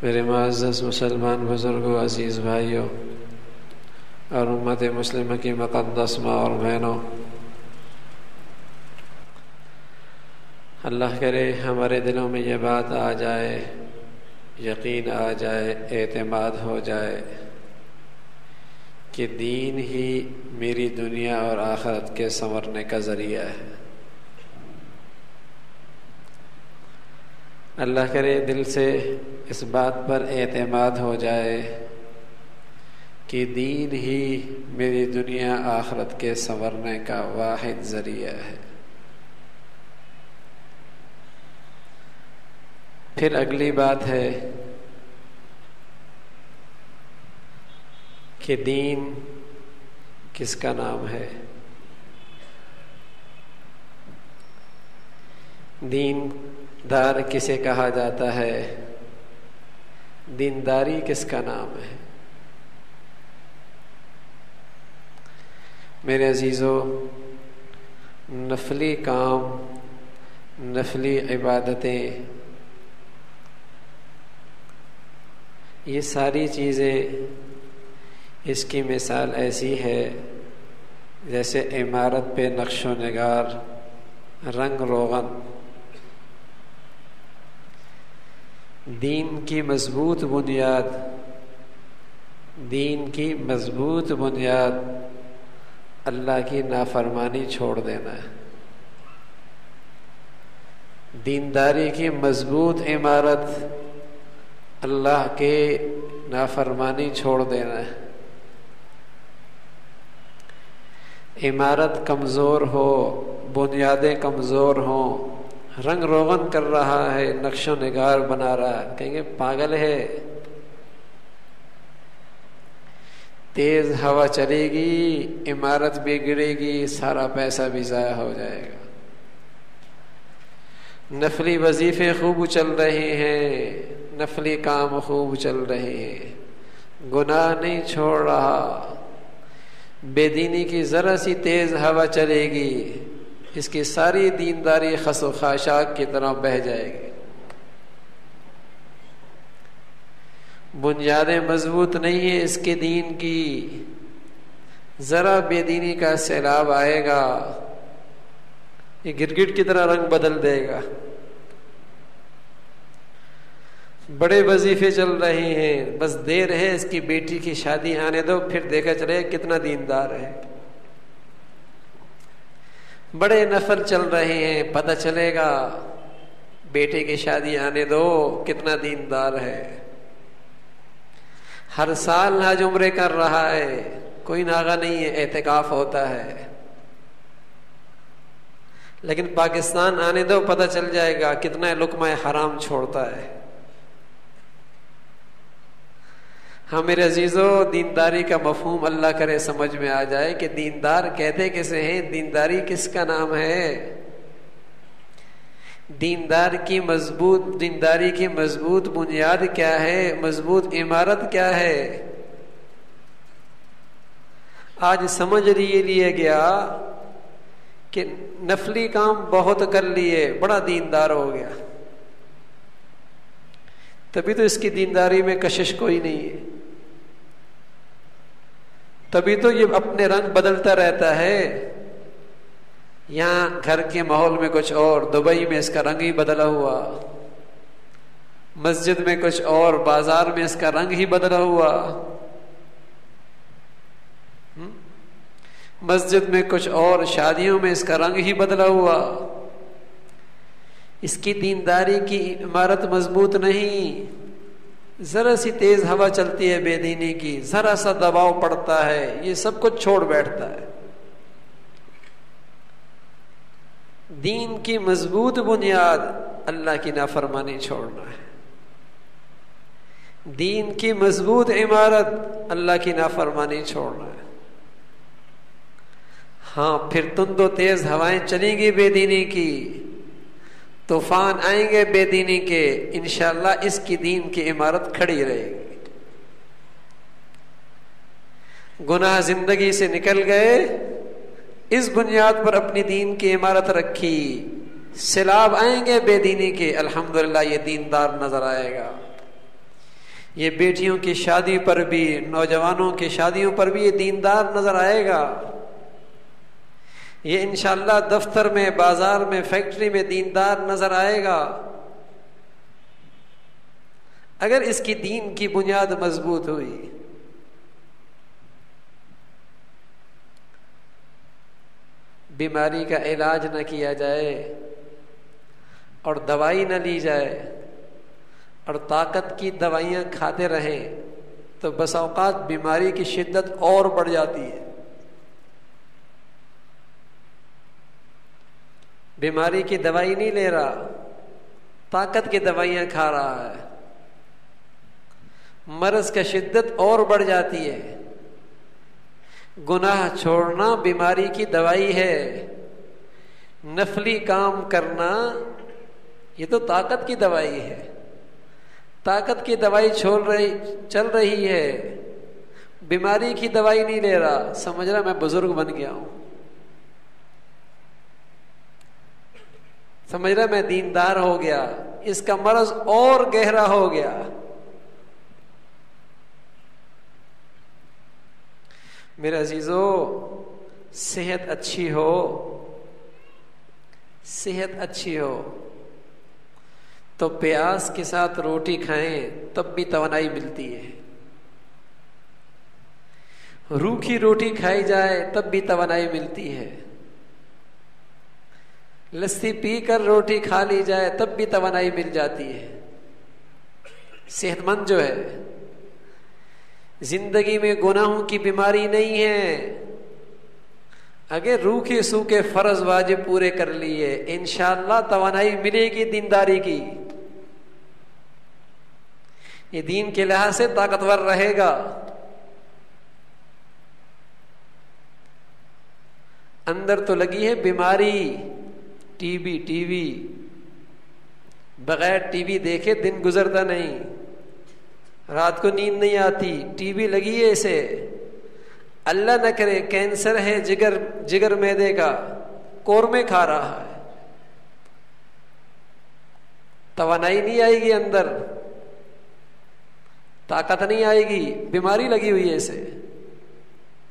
میرے معزز مسلمان بزرگوں، عزیز بھائیوں اور امت مسلمہ کی مقدس ماں اور بہنوں، اللہ کرے ہمارے دلوں میں یہ بات آ جائے، یقین آ جائے، اعتماد ہو جائے کہ دین ہی میری دنیا اور آخرت کے سنورنے کا ذریعہ ہے۔ اللہ کرے دل سے اس بات پر اعتماد ہو جائے کہ دین ہی میری دنیا آخرت کے سنورنے کا واحد ذریعہ ہے۔ پھر اگلی بات ہے کہ دین کس کا نام ہے؟ دین دار کسے کہا جاتا ہے؟ دینداری کس کا نام ہے؟ میرے عزیزو، نفلی کام، نفلی عبادتیں، یہ ساری چیزیں اس کی مثال ایسی ہے جیسے عمارت پہ نقش و نگار، رنگ روغن۔ دین کی مضبوط بنیاد، دین کی مضبوط بنیاد اللہ کی نافرمانی چھوڑ دینا ہے۔ دینداری کی مضبوط عمارت اللہ کے نافرمانی چھوڑ دینا ہے۔ عمارت کمزور ہو، بنیادیں کمزور ہوں، رنگ روغن کر رہا ہے، نقش و نگار بنا رہا ہے، کہیں گے پاگل ہے۔ تیز ہوا چلے گی، عمارت بھی گرے گی، سارا پیسہ بھی ضائع ہو جائے گا۔ نفلی وظیفے خوب چل رہے ہیں، نفلی کام خوب چل رہے ہیں، گناہ نہیں چھوڑ رہا، بے دینی کی ذرا سی تیز ہوا چلے گی، اس کی ساری دینداری خس و خاشاک کی طرح بہہ جائے گی۔ بنیادیں مضبوط نہیں ہیں اس کے دین کی، ذرا بے دینی کا سیلاب آئے گا، یہ گرگٹ کی طرح رنگ بدل دے گا۔ بڑے وظیفے چل رہے ہیں، بس دیر ہے اس کی بیٹی کی شادی آنے دو، پھر دیکھا چلے کتنا دیندار ہے۔ بڑے نفل چل رہے ہیں، پتہ چلے گا بیٹے کی شادی آنے دو کتنا دیندار ہے۔ ہر سال حج عمرے کر رہا ہے، کوئی ناغہ نہیں ہے، اعتکاف ہوتا ہے، لیکن پاکستان آنے دو پتہ چل جائے گا کتنا لقمہ حرام چھوڑتا ہے۔ ہاں میرے عزیزو، دینداری کا مفہوم اللہ کرے سمجھ میں آ جائے کہ دیندار کہتے کسے ہیں، دینداری کس کا نام ہے۔ دینداری کی مضبوط بنیاد کیا ہے، مضبوط عمارت کیا ہے؟ آج سمجھ لیا گیا کہ نفلی کام بہت کر لیے، بڑا دیندار ہو گیا، تبھی تو اس کی دینداری میں کشش کوئی نہیں ہے، تبھی تو یہ اپنے رنگ بدلتا رہتا ہے۔ یہاں گھر کے ماحول میں کچھ اور، دبئی میں اس کا رنگ ہی بدلا ہوا، مسجد میں کچھ اور، بازار میں اس کا رنگ ہی بدلا ہوا، مسجد میں کچھ اور، شادیوں میں اس کا رنگ ہی بدلا ہوا۔ اس کی دینداری کی عمارت مضبوط نہیں، ذرا سی تیز ہوا چلتی ہے بے دینی کی، ذرا سا دباؤ پڑتا ہے، یہ سب کچھ چھوڑ بیٹھتا ہے۔ دین کی مضبوط بنیاد اللہ کی نافرمانی چھوڑنا ہے، دین کی مضبوط عمارت اللہ کی نافرمانی چھوڑنا ہے۔ ہاں پھر تند و تیز ہوائیں چلیں گی بے دینی کی، طوفان آئیں گے بے دینی کے، انشاءاللہ اس کی دین کی عمارت کھڑی رہے گی۔ گناہ زندگی سے نکل گئے، اس بنیاد پر اپنی دین کی عمارت رکھی، سیلاب آئیں گے بے دینی کے، الحمدللہ یہ دیندار نظر آئے گا۔ یہ بیٹیوں کی شادی پر بھی، نوجوانوں کی شادیوں پر بھی یہ دیندار نظر آئے گا. یہ انشاءاللہ دفتر میں، بازار میں، فیکٹری میں دیندار نظر آئے گا اگر اس کی دین کی بنیاد مضبوط ہوئی. بیماری کا علاج نہ کیا جائے اور دوائی نہ لی جائے اور طاقت کی دوائیاں کھاتے رہیں تو بس اوقات بیماری کی شدت اور بڑھ جاتی ہے. بیماری کی دوائی نہیں لے رہا، طاقت کی دوائیاں کھا رہا ہے، مرض کا شدت اور بڑھ جاتی ہے. گناہ چھوڑنا بیماری کی دوائی ہے، نفلی کام کرنا یہ تو طاقت کی دوائی ہے. طاقت کی دوائی چل رہی ہے، بیماری کی دوائی نہیں لے رہا، سمجھ رہا میں بزرگ بن گیا ہوں، سمجھ رہا میں دیندار ہو گیا. اس کا مرض اور گہرا ہو گیا. میرے عزیزو، صحت اچھی ہو، صحت اچھی ہو تو پیاز کے ساتھ روٹی کھائیں تب بھی توانائی ملتی ہے. روکھی روٹی کھائی جائے تب بھی توانائی ملتی ہے. لسی پی کر روٹی کھا لی جائے تب بھی توانائی مل جاتی ہے. صحت مند جو ہے، زندگی میں گناہوں کی بیماری نہیں ہے. اگر روکھے سوکھے فرض واجب پورے کر لیے انشاءاللہ توانائی ملے گی دینداری کی. یہ دین کے لحاظ سے طاقتور رہے گا. اندر تو لگی ہے بیماری، ٹی وی بغیر ٹی وی دیکھے دن گزرتا نہیں، رات کو نیند نہیں آتی، ٹی وی لگی ہے اسے. اللہ نہ کرے کینسر ہے جگر معدے کا، قورمے کھا رہا ہے، توانائی نہیں آئے گی، اندر طاقت نہیں آئے گی، بیماری لگی ہوئی ہے اسے.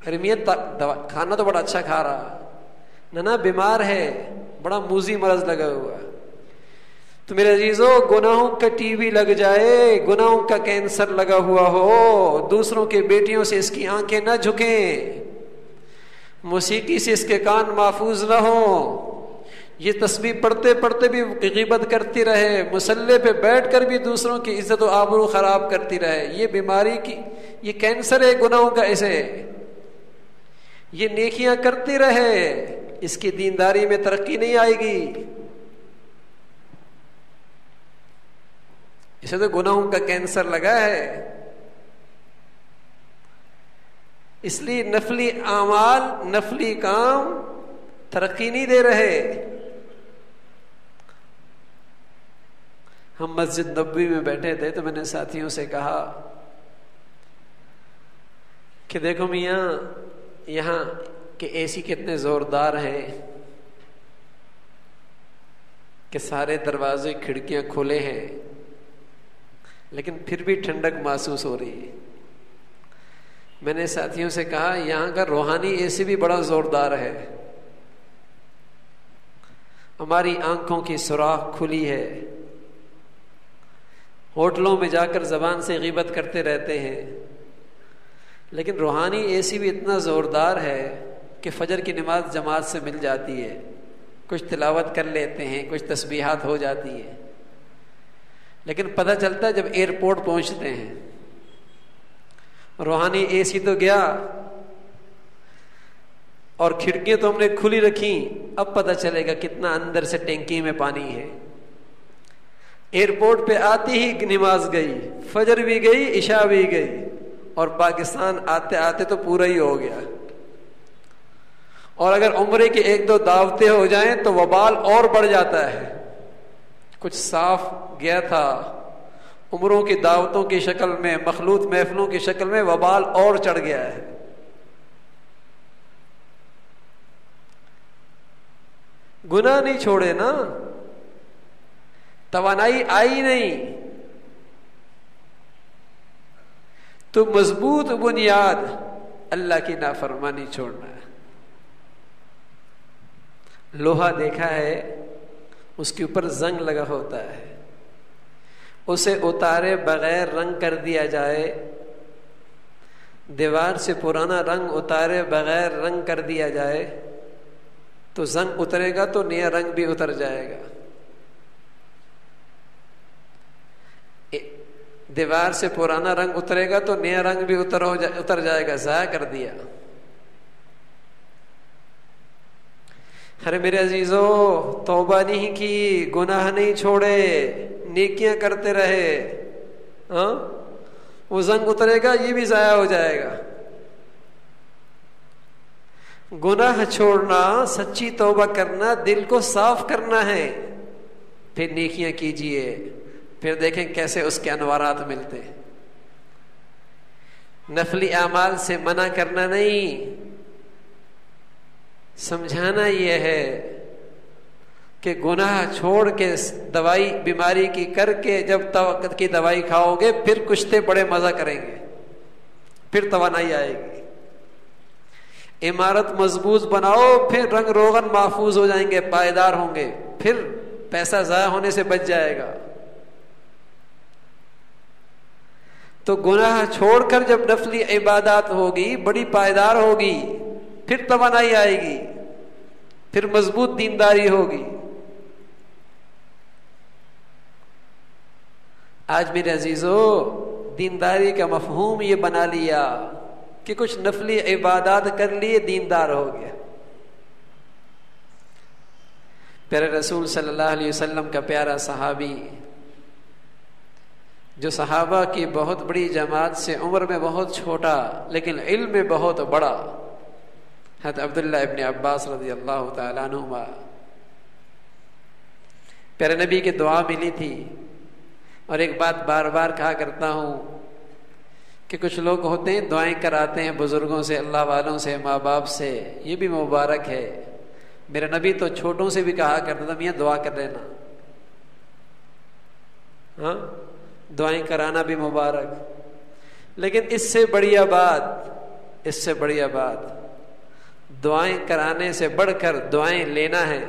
میاں کھانا تو بڑا اچھا کھا رہا، نہ بیمار ہے، بڑا موذی مرض لگا ہوا. تو میرے عزیزو، گناہوں کا ٹی وی لگ جائے، گناہوں کا کینسر لگا ہوا ہو، دوسروں کے بیٹیوں سے اس کی آنکھیں نہ جھکیں، موسیقی سے اس کے کان محفوظ نہ ہوں، یہ تسبیح پڑھتے پڑھتے بھی غیبت کرتی رہے، مصلی پہ بیٹھ کر بھی دوسروں کی عزت و آبرو خراب کرتی رہے. یہ بیماری کی، یہ کینسر ہے گناہوں کا. اسے یہ نیکیاں کرتی رہے، اس کی دینداری میں ترقی نہیں آئے گی. اسے تو گناہوں کا کینسر لگا ہے. اس لیے نفلی اعمال، نفلی کام ترقی نہیں دے رہے. ہم مسجد نبوی میں بیٹھے تھے تو میں نے ساتھیوں سے کہا کہ دیکھو میاں، یہاں کہ اے سی کتنے زوردار ہیں کہ سارے دروازے کھڑکیاں کھلے ہیں لیکن پھر بھی ٹھنڈک محسوس ہو رہی ہے. میں نے ساتھیوں سے کہا یہاں کا روحانی اے سی بھی بڑا زوردار ہے. ہماری آنکھوں کی سوراخ کھلی ہے، ہوٹلوں میں جا کر زبان سے غیبت کرتے رہتے ہیں، لیکن روحانی اے سی بھی اتنا زوردار ہے کہ فجر کی نماز جماعت سے مل جاتی ہے، کچھ تلاوت کر لیتے ہیں، کچھ تسبیحات ہو جاتی ہے. لیکن پتہ چلتا ہے جب ایئرپورٹ پہنچتے ہیں، روحانی اے سی تو گیا اور کھڑکیاں تو ہم نے کھلی رکھیں، اب پتہ چلے گا کتنا اندر سے ٹینکی میں پانی ہے. ایئرپورٹ پہ آتی ہی نماز گئی، فجر بھی گئی، عشاء بھی گئی، اور پاکستان آتے آتے تو پورا ہی ہو گیا. اور اگر عمرے کی ایک دو دعوتیں ہو جائیں تو وبال اور بڑھ جاتا ہے. کچھ صاف گیا تھا، عمروں کی دعوتوں کی شکل میں، مخلوط محفلوں کی شکل میں، وبال اور چڑھ گیا ہے. گناہ نہیں چھوڑے نا، توانائی آئی نہیں. تو مضبوط بنیاد اللہ کی نافرمانی چھوڑنا ہے. لوہا دیکھا ہے اس کے اوپر زنگ لگا ہوتا ہے, اسے اتارے بغیر رنگ کر دیا جائے, دیوار سے پرانا رنگ اتارے بغیر رنگ کر دیا جائے تو زنگ اترے گا تو نیا رنگ بھی اتر جائے گا. دیوار سے پرانا رنگ اترے گا تو نیا رنگ بھی اتر جائے گا, ضائع کر دیا. ارے میرے عزیزو, توبہ نہیں کی, گناہ نہیں چھوڑے, نیکیاں کرتے رہے, ہاں وہ زنگ اترے گا, یہ بھی ضائع ہو جائے گا. گناہ چھوڑنا, سچی توبہ کرنا, دل کو صاف کرنا ہے, پھر نیکیاں کیجئے, پھر دیکھیں کیسے اس کے انوارات ملتے. نفلی اعمال سے منع کرنا نہیں, سمجھانا یہ ہے کہ گناہ چھوڑ کے دوائی بیماری کی کر کے جب توقت کی دوائی کھاؤ گے پھر کشتے بڑے مزہ کریں گے, پھر توانائی آئے گی. عمارت مضبوط بناؤ, پھر رنگ روغن محفوظ ہو جائیں گے, پائیدار ہوں گے, پھر پیسہ ضائع ہونے سے بچ جائے گا. تو گناہ چھوڑ کر جب نفلی عبادات ہوگی, بڑی پائیدار ہوگی, پھر توانائی آئے گی, پھر مضبوط دینداری ہوگی. آج میرے عزیزو, دینداری کا مفہوم یہ بنا لیا کہ کچھ نفلی عبادات کر لیے دیندار ہو گیا. پیارے رسول صلی اللہ علیہ وسلم کا پیارا صحابی, جو صحابہ کی بہت بڑی جماعت سے عمر میں بہت چھوٹا لیکن علم میں بہت بڑا, حضرت عبداللہ ابن عباس رضی اللہ تعالیٰ عنہما. پیارے نبی کی دعا ملی تھی, اور ایک بات بار بار کہا کرتا ہوں کہ کچھ لوگ ہوتے ہیں دعائیں کراتے ہیں بزرگوں سے, اللہ والوں سے, ماں باپ سے, یہ بھی مبارک ہے. میرے نبی تو چھوٹوں سے بھی کہا کرتا تھا, میاں دعا کر لینا. ہاں, دعائیں کرانا بھی مبارک, لیکن اس سے بڑھیا بات دعائیں کرانے سے بڑھ کر دعائیں لینا ہے.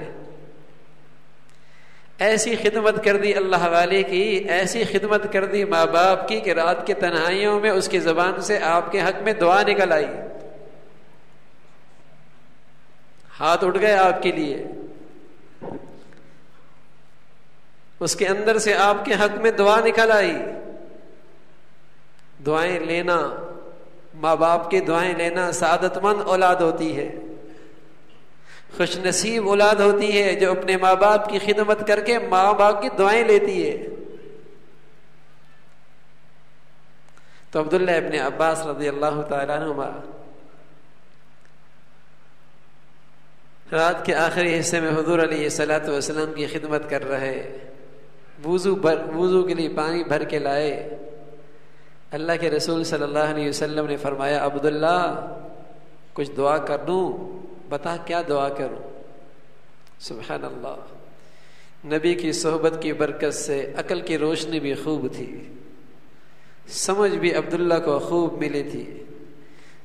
ایسی خدمت کر دی اللہ والے کی, ایسی خدمت کر دی ماں باپ کی کہ رات کے تنہائیوں میں اس کی زبان سے آپ کے حق میں دعا نکل آئی, ہاتھ اٹھ گئے آپ کے لیے, اس کے اندر سے آپ کے حق میں دعا نکل آئی. دعائیں لینا, ماں باپ کی دعائیں لینا سعادت مند اولاد ہوتی ہے, خوش نصیب اولاد ہوتی ہے جو اپنے ماں باپ کی خدمت کر کے ماں باپ کی دعائیں لیتی ہے. تو عبداللہ ابن عباس رضی اللہ تعالیٰ عنہما رات کے آخری حصے میں حضور علیہ الصلوۃ والسلام کی خدمت کر رہے, وضو کے لیے پانی بھر کے لائے. اللہ کے رسول صلی اللہ علیہ وسلم نے فرمایا, عبداللہ کچھ دعا کر دوں, بتا کیا دعا کروں. سبحان اللہ, نبی کی صحبت کی برکت سے عقل کی روشنی بھی خوب تھی, سمجھ بھی عبداللہ کو خوب ملی تھی,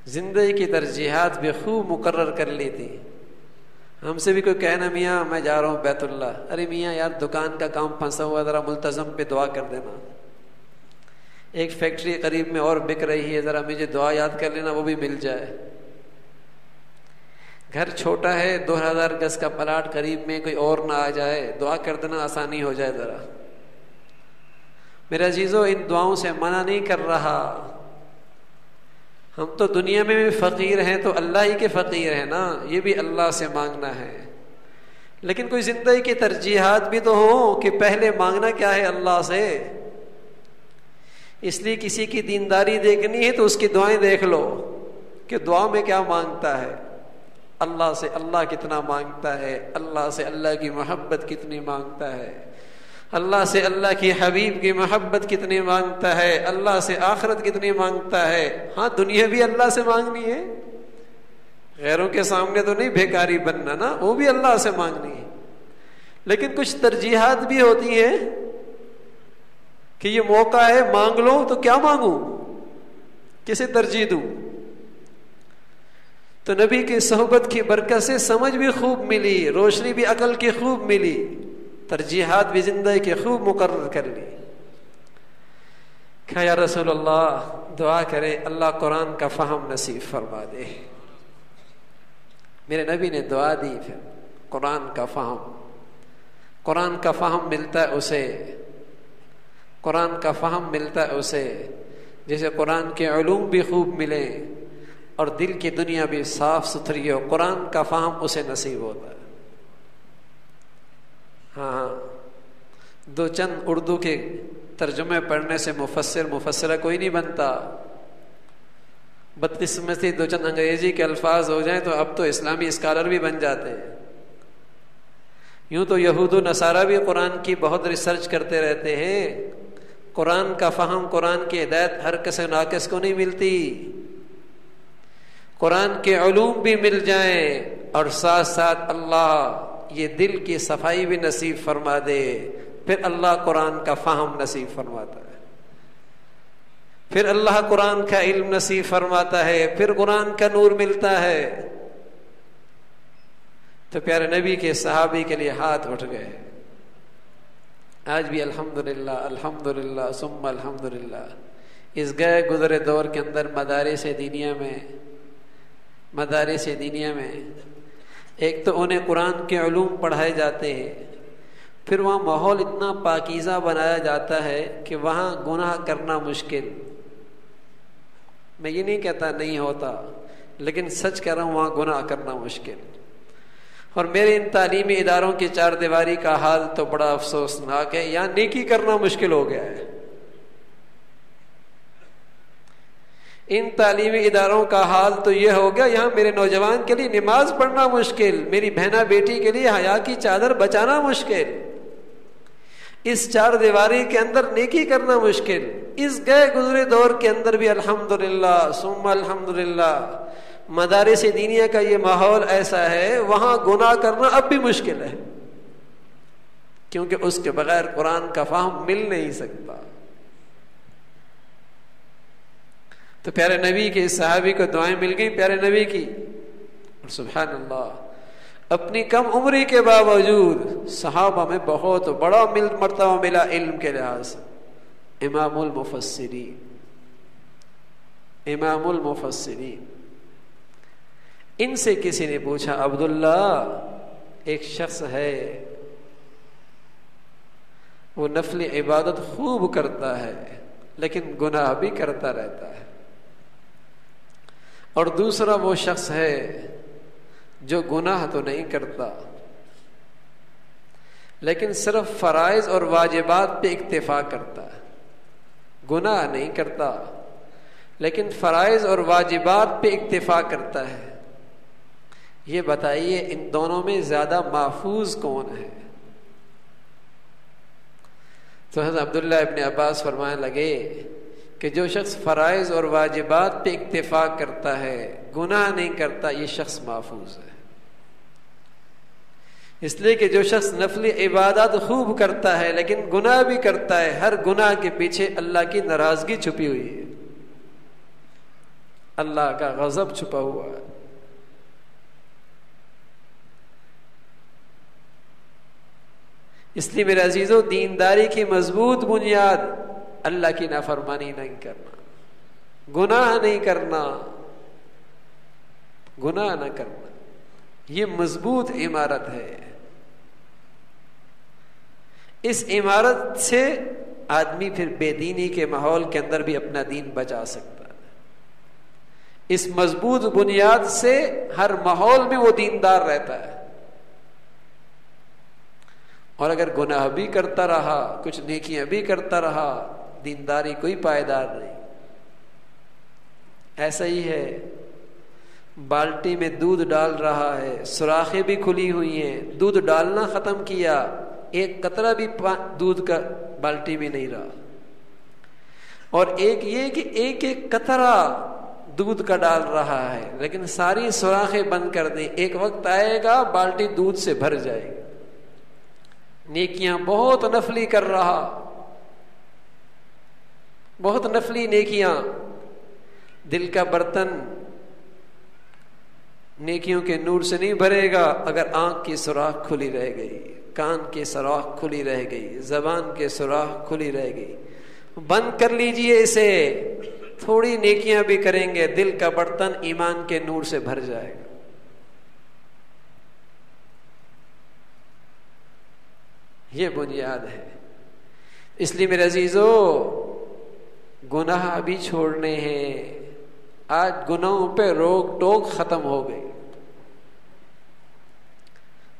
زندگی کی ترجیحات بھی خوب مقرر کر لی تھی. ہم سے بھی کوئی کہنا, میاں میں جا رہا ہوں بیت اللہ, ارے میاں یار دکان کا کام پھنسا ہوا, ذرا ملتزم پہ دعا کر دینا. ایک فیکٹری قریب میں اور بک رہی ہے, ذرا مجھے دعا یاد کر لینا, وہ بھی مل جائے. گھر چھوٹا ہے, 2000 گز کا پلاٹ قریب میں, کوئی اور نہ آ جائے, دعا کر دینا آسانی ہو جائے ذرا. میرے عزیزو, ان دعاؤں سے منع نہیں کر رہا. ہم تو دنیا میں بھی فقیر ہیں تو اللہ ہی کے فقیر ہیں نا, یہ بھی اللہ سے مانگنا ہے. لیکن کوئی زندگی کی ترجیحات بھی تو ہوں کہ پہلے مانگنا کیا ہے اللہ سے. اس لیے کسی کی دینداری دیکھنی ہے تو اس کی دعائیں دیکھ لو کہ دعا میں کیا مانگتا ہے, اللہ سے اللہ کتنا مانگتا ہے, اللہ سے اللہ کی محبت کتنی مانگتا ہے, اللہ سے اللہ کی حبیب کی محبت کتنی مانگتا ہے, اللہ سے آخرت کتنی مانگتا ہے. ہاں دنیا بھی اللہ سے مانگنی ہے, غیروں کے سامنے تو نہیں بھیکاری بننا نا, وہ بھی اللہ سے مانگنی ہے. لیکن کچھ ترجیحات بھی ہوتی ہیں کہ یہ موقع ہے, مانگ لو تو کیا مانگوں, کسے ترجیح دوں؟ تو نبی کی صحبت کی برکت سے سمجھ بھی خوب ملی، روشنی بھی عقل کی خوب ملی، ترجیحات بھی زندگی کے خوب مقرر کر لی۔ کہا یا رسول اللہ دعا کرے اللہ قرآن کا فہم نصیب فرما دے۔ میرے نبی نے دعا دی، پھر قرآن کا فہم ملتا ہے اسے، قرآن کا فہم ملتا ہے اسے جیسے قرآن کے علوم بھی خوب ملیں اور دل کی دنیا بھی صاف ستھری ہو، قرآن کا فہم اسے نصیب ہوتا ہے۔ ہاں دو چند اردو کے ترجمے پڑھنے سے مفسرہ کوئی نہیں بنتا، بدقسمتی دو چند انگریزی کے الفاظ ہو جائیں تو اب تو اسلامی اسکالر بھی بن جاتے ہیں۔ یوں تو یہود و نصارہ بھی قرآن کی بہت ریسرچ کرتے رہتے ہیں، قرآن کا فہم، قرآن کی ہدایت ہر کس ناقص کو نہیں ملتی، قرآن کے علوم بھی مل جائیں اور ساتھ ساتھ اللہ یہ دل کی صفائی بھی نصیب فرما دے، پھر اللہ قرآن کا فہم نصیب فرماتا ہے، پھر اللہ قرآن کا علم نصیب فرماتا ہے، پھر قرآن کا نور ملتا ہے۔ تو پیارے نبی کے صحابی کے لیے ہاتھ اٹھ گئے۔ آج بھی الحمدللہ الحمدللہ ثم الحمدللہ اس گئے گزرے دور کے اندر مدارس دینیہ میں ایک تو انہیں قرآن کے علوم پڑھائے جاتے ہیں، پھر وہاں ماحول اتنا پاکیزہ بنایا جاتا ہے کہ وہاں گناہ کرنا مشکل۔ میں یہ نہیں کہتا نہیں ہوتا، لیکن سچ کہہ رہا ہوں وہاں گناہ کرنا مشکل۔ اور میرے ان تعلیمی اداروں کی چار دیواری کا حال تو بڑا افسوسناک ہے، یہاں نیکی کرنا مشکل ہو گیا ہے۔ ان تعلیمی اداروں کا حال تو یہ ہو گیا، یہاں میرے نوجوان کے لیے نماز پڑھنا مشکل، میری بہنا بیٹی کے لیے حیا کی چادر بچانا مشکل، اس چار دیواری کے اندر نیکی کرنا مشکل۔ اس گئے گزرے دور کے اندر بھی الحمدللہ ثم الحمدللہ مدارس دینیہ کا یہ ماحول ایسا ہے، وہاں گناہ کرنا اب بھی مشکل ہے، کیونکہ اس کے بغیر قرآن کا فہم مل نہیں سکتا۔ تو پیارے نبی کے اس صحابی کو دعائیں مل گئی پیارے نبی کی، اور سبحان اللہ اپنی کم عمری کے باوجود صحابہ میں بہت بڑا مرتبہ ملا علم کے لحاظ سے۔ امام المفسرین ان سے کسی نے پوچھا عبداللہ ایک شخص ہے وہ نفل عبادت خوب کرتا ہے لیکن گناہ بھی کرتا رہتا ہے، اور دوسرا وہ شخص ہے جو گناہ تو نہیں کرتا لیکن صرف فرائض اور واجبات پہ اکتفا کرتا ہے، گناہ نہیں کرتا لیکن فرائض اور واجبات پہ اکتفا کرتا ہے۔ یہ بتائیے ان دونوں میں زیادہ محفوظ کون ہے؟ تو حضرت عبداللہ ابن عباس فرمانے لگے کہ جو شخص فرائض اور واجبات پہ اکتفا کرتا ہے، گناہ نہیں کرتا، یہ شخص محفوظ ہے۔ اس لیے کہ جو شخص نفلی عبادات خوب کرتا ہے لیکن گناہ بھی کرتا ہے، ہر گناہ کے پیچھے اللہ کی ناراضگی چھپی ہوئی ہے، اللہ کا غضب چھپا ہوا ہے۔ اس لیے میرے عزیزو، دینداری کی مضبوط بنیاد اللہ کی نافرمانی نہیں کرنا، گناہ نہیں کرنا، گناہ نہ کرنا، یہ مضبوط عمارت ہے۔ اس عمارت سے آدمی پھر بے دینی کے ماحول کے اندر بھی اپنا دین بچا سکتا ہے۔ اس مضبوط بنیاد سے ہر ماحول میں وہ دیندار رہتا ہے، اور اگر گناہ بھی کرتا رہا، کچھ نیکیاں بھی کرتا رہا، دینداری کوئی پائیدار نہیں۔ ایسا ہی ہے، بالٹی میں دودھ ڈال رہا ہے، سوراخیں بھی کھلی ہوئی ہیں، دودھ ڈالنا ختم کیا، ایک قطرہ بھی دودھ کا بالٹی میں نہیں رہا، اور ایک یہ کہ ایک ایک قطرہ دودھ کا ڈال رہا ہے لیکن ساری سوراخیں بند کر دیں، ایک وقت آئے گا بالٹی دودھ سے بھر جائے گی۔ نیکیاں بہت نفلی کر رہا، بہت نفلی نیکیاں، دل کا برتن نیکیوں کے نور سے نہیں بھرے گا اگر آنکھ کی سوراخ کھلی رہ گئی، کان کی سوراخ کھلی رہ گئی، زبان کے سوراخ کھلی رہ گئی۔ بند کر لیجئے اسے، تھوڑی نیکیاں بھی کریں گے دل کا برتن ایمان کے نور سے بھر جائے گا۔ یہ بنیاد ہے۔ اس لیے میرے عزیزو، گناہ ابھی چھوڑنے ہیں۔ آج گناہوں پہ روک ٹوک ختم ہو گئی۔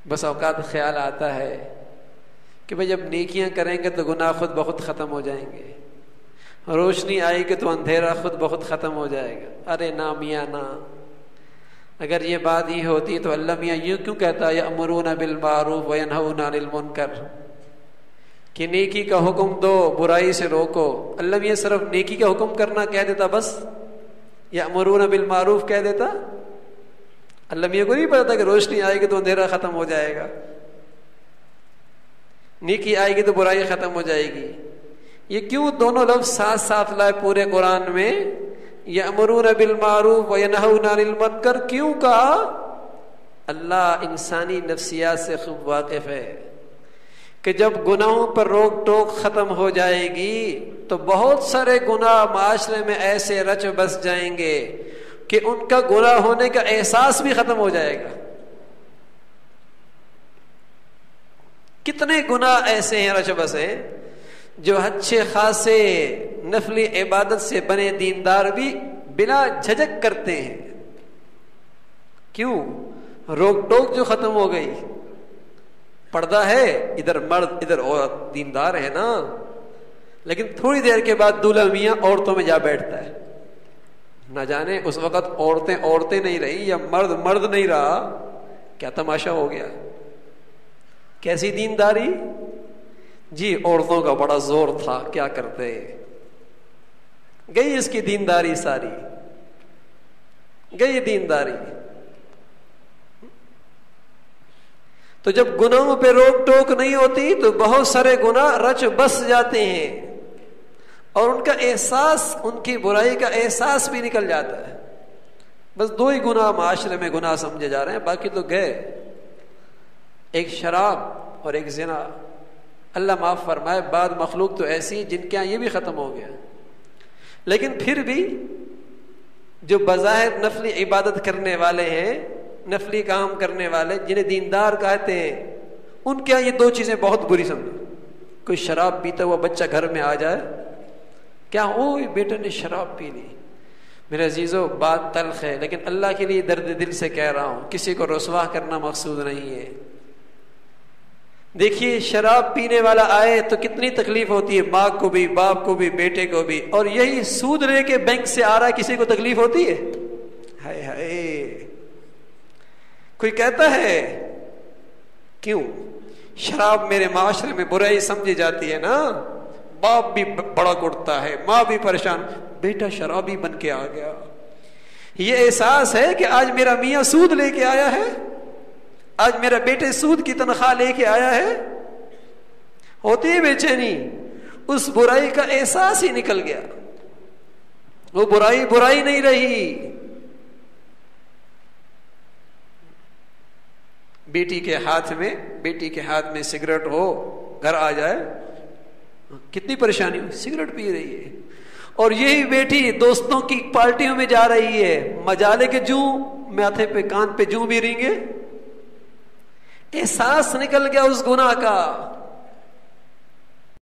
بس اوقات خیال آتا ہے کہ بھئی جب نیکیاں کریں گے تو گناہ خود بخود ختم ہو جائیں گے، روشنی آئے گی تو اندھیرا خود بخود ختم ہو جائے گا۔ ارے نا میاں نا، اگر یہ بات ہی ہوتی تو اللہ میاں یوں کیوں کہتا یأمرون بالمعروف وینہون عن المنکر، کہ نیکی کا حکم دو برائی سے روکو۔ اللہ میاں صرف نیکی کا حکم کرنا کہہ دیتا، بس یأمرون بالمعروف کہہ دیتا؟ اللہ میاں کو نہیں پتا تھا کہ روشنی آئے گی تو اندھیرا ختم ہو جائے گا، نیکی آئے گی تو برائی ختم ہو جائے گی؟ یہ کیوں دونوں لفظ ساتھ ساتھ لائے پورے قرآن میں؟ یأمرون بالمعروف وینہون عن المنکر کیوں کہا؟ اللہ انسانی نفسیات سے خوب واقف ہے کہ جب گناہوں پر روک ٹوک ختم ہو جائے گی تو بہت سارے گناہ معاشرے میں ایسے رچ بس جائیں گے کہ ان کا گناہ ہونے کا احساس بھی ختم ہو جائے گا۔ کتنے گناہ ایسے ہیں رچ بس ہیں جو اچھے خاصے نفلی عبادت سے بنے دیندار بھی بلا جھجک کرتے ہیں۔ کیوں؟ روک ٹوک جو ختم ہو گئی۔ پردہ ہے، ادھر مرد ادھر عورت، دیندار ہے نا، لیکن تھوڑی دیر کے بعد دولہا میاں عورتوں میں جا بیٹھتا ہے۔ نہ جانے اس وقت عورتیں نہیں رہی یا مرد نہیں رہا، کیا تماشا ہو گیا؟ کیسی دینداری جی، عورتوں کا بڑا زور تھا، کیا کرتے، گئی اس کی دینداری ساری، گئی دینداری۔ تو جب گناہوں پہ روک ٹوک نہیں ہوتی تو بہت سارے گناہ رچ بس جاتے ہیں اور ان کا احساس، ان کی برائی کا احساس بھی نکل جاتا ہے۔ بس دو ہی گناہ معاشرے میں گناہ سمجھے جا رہے ہیں، باقی تو گئے، ایک شراب اور ایک زنا۔ اللہ معاف فرمائے، بعد مخلوق تو ایسی جن کے یہاں یہ بھی ختم ہو گیا، لیکن پھر بھی جو بظاہر نفلی عبادت کرنے والے ہیں، نفلی کام کرنے والے جنہیں دیندار کہتے ہیں، ان کے یہاں یہ دو چیزیں بہت بری سمجھو۔ کوئی شراب پیتا ہوا بچہ گھر میں آ جائے، کیا اوہ بیٹے نے شراب پی لی؟ میرے عزیزو بات تلخ ہے، لیکن اللہ کے لیے درد دل سے کہہ رہا ہوں، کسی کو رسوا کرنا مقصود نہیں ہے۔ دیکھیے شراب پینے والا آئے تو کتنی تکلیف ہوتی ہے، ماں کو بھی، باپ کو بھی، بیٹے کو بھی، اور یہی سود لے کے بینک سے آ رہا ہے، کسی کو تکلیف ہوتی ہے؟ ہائے ہائے، کوئی کہتا ہے کیوں؟ شراب میرے معاشرے میں برائی سمجھی جاتی ہے نا، باپ بھی بڑا گڑتا ہے، ماں بھی پریشان، بیٹا شرابی بن کے آ گیا۔ یہ احساس ہے کہ آج میرا میاں سود لے کے آیا ہے، آج میرا بیٹے سود کی تنخواہ لے کے آیا ہے، ہوتی ہے بے چینی، اس برائی کا احساس ہی نکل گیا، وہ برائی نہیں رہی۔ بیٹی کے ہاتھ میں سگریٹ ہو، گھر آ جائے، کتنی پریشانی ہو، سگریٹ پی رہی ہے، اور یہی بیٹی دوستوں کی پارٹیوں میں جا رہی ہے، مجالے کے جوں ماتھے پہ کان پہ جوں بھی رہیں گے، احساس نکل گیا اس گناہ کا۔